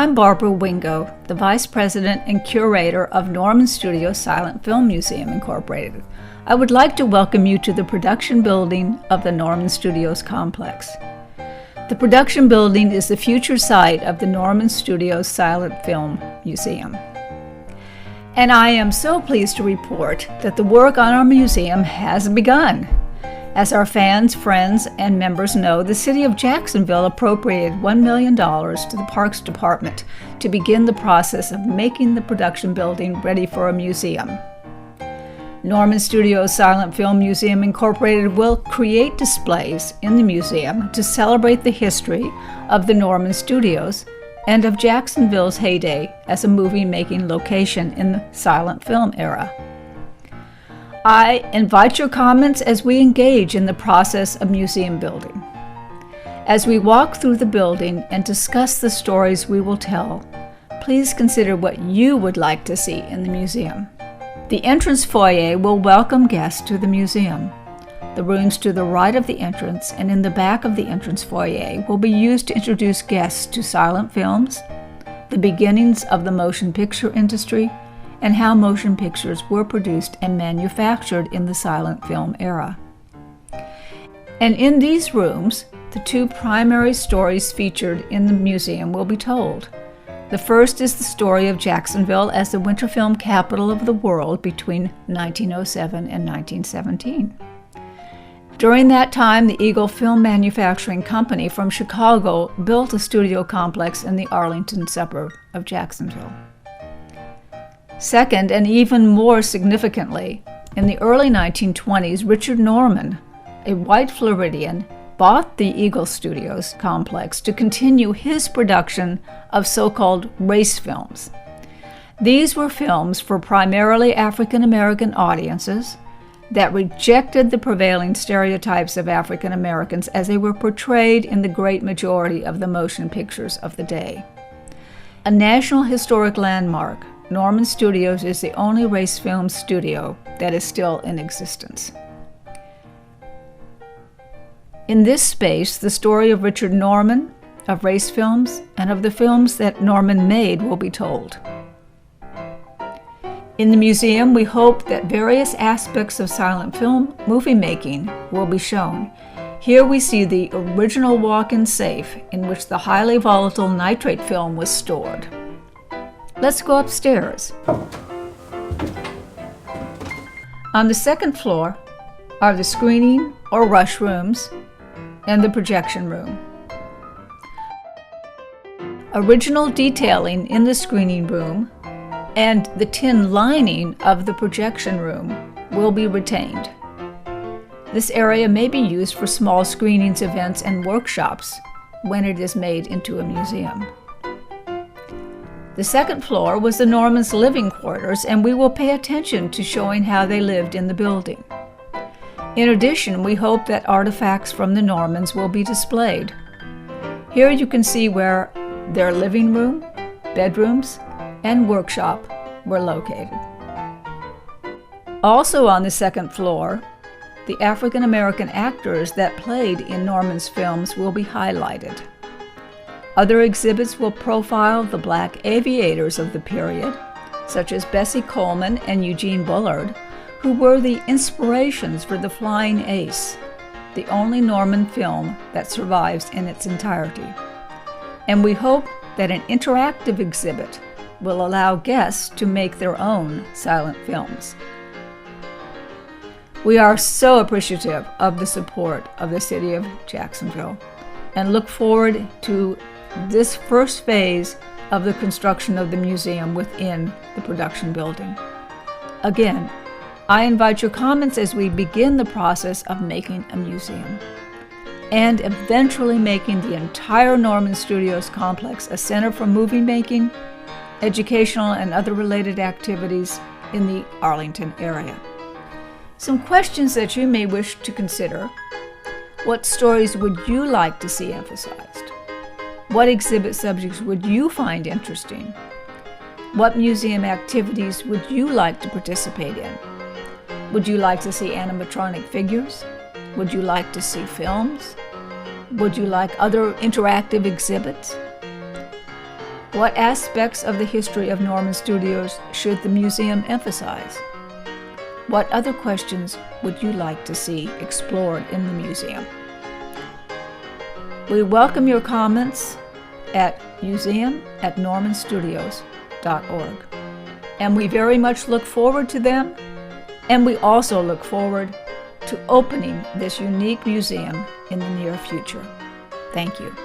I'm Barbara Wingo, the Vice President and Curator of Norman Studios Silent Film Museum, Incorporated. I would like to welcome you to the production building of the Norman Studios complex. The production building is the future site of the Norman Studios Silent Film Museum. And I am so pleased to report that the work on our museum has begun. As our fans, friends, and members know, the City of Jacksonville appropriated $1 million to the Parks Department to begin the process of making the production building ready for a museum. Norman Studios Silent Film Museum Incorporated will create displays in the museum to celebrate the history of the Norman Studios and of Jacksonville's heyday as a movie-making location in the silent film era. I invite your comments as we engage in the process of museum building. As we walk through the building and discuss the stories we will tell, please consider what you would like to see in the museum. The entrance foyer will welcome guests to the museum. The rooms to the right of the entrance and in the back of the entrance foyer will be used to introduce guests to silent films, the beginnings of the motion picture industry, and how motion pictures were produced and manufactured in the silent film era. And in these rooms, the two primary stories featured in the museum will be told. The first is the story of Jacksonville as the winter film capital of the world between 1907 and 1917. During that time, the Eagle Film Manufacturing Company from Chicago built a studio complex in the Arlington suburb of Jacksonville. Second, and even more significantly, in the early 1920s, Richard Norman, a white Floridian, bought the Eagle Studios complex to continue his production of so-called race films. These were films for primarily African American audiences that rejected the prevailing stereotypes of African Americans as they were portrayed in the great majority of the motion pictures of the day. A National Historic Landmark, Norman Studios is the only race film studio that is still in existence. In this space, the story of Richard Norman, of race films, and of the films that Norman made will be told. In the museum, we hope that various aspects of silent film movie making will be shown. Here we see the original walk-in safe in which the highly volatile nitrate film was stored. Let's go upstairs. On the second floor are the screening or rush rooms and the projection room. Original detailing in the screening room and the tin lining of the projection room will be retained. This area may be used for small screenings, events, and workshops when it is made into a museum. The second floor was the Normans' living quarters, and we will pay attention to showing how they lived in the building. In addition, we hope that artifacts from the Normans will be displayed. Here you can see where their living room, bedrooms, and workshop were located. Also on the second floor, the African American actors that played in Norman's films will be highlighted. Other exhibits will profile the black aviators of the period, such as Bessie Coleman and Eugene Bullard, who were the inspirations for the Flying Ace, the only Norman film that survives in its entirety. And we hope that an interactive exhibit will allow guests to make their own silent films. We are so appreciative of the support of the City of Jacksonville and look forward to this first phase of the construction of the museum within the production building. Again, I invite your comments as we begin the process of making a museum and eventually making the entire Norman Studios complex a center for movie making, educational, and other related activities in the Arlington area. Some questions that you may wish to consider: what stories would you like to see emphasized? What exhibit subjects would you find interesting? What museum activities would you like to participate in? Would you like to see animatronic figures? Would you like to see films? Would you like other interactive exhibits? What aspects of the history of Norman Studios should the museum emphasize? What other questions would you like to see explored in the museum? We welcome your comments at museum@normanstudios.org. And we very much look forward to them, and we also look forward to opening this unique museum in the near future. Thank you.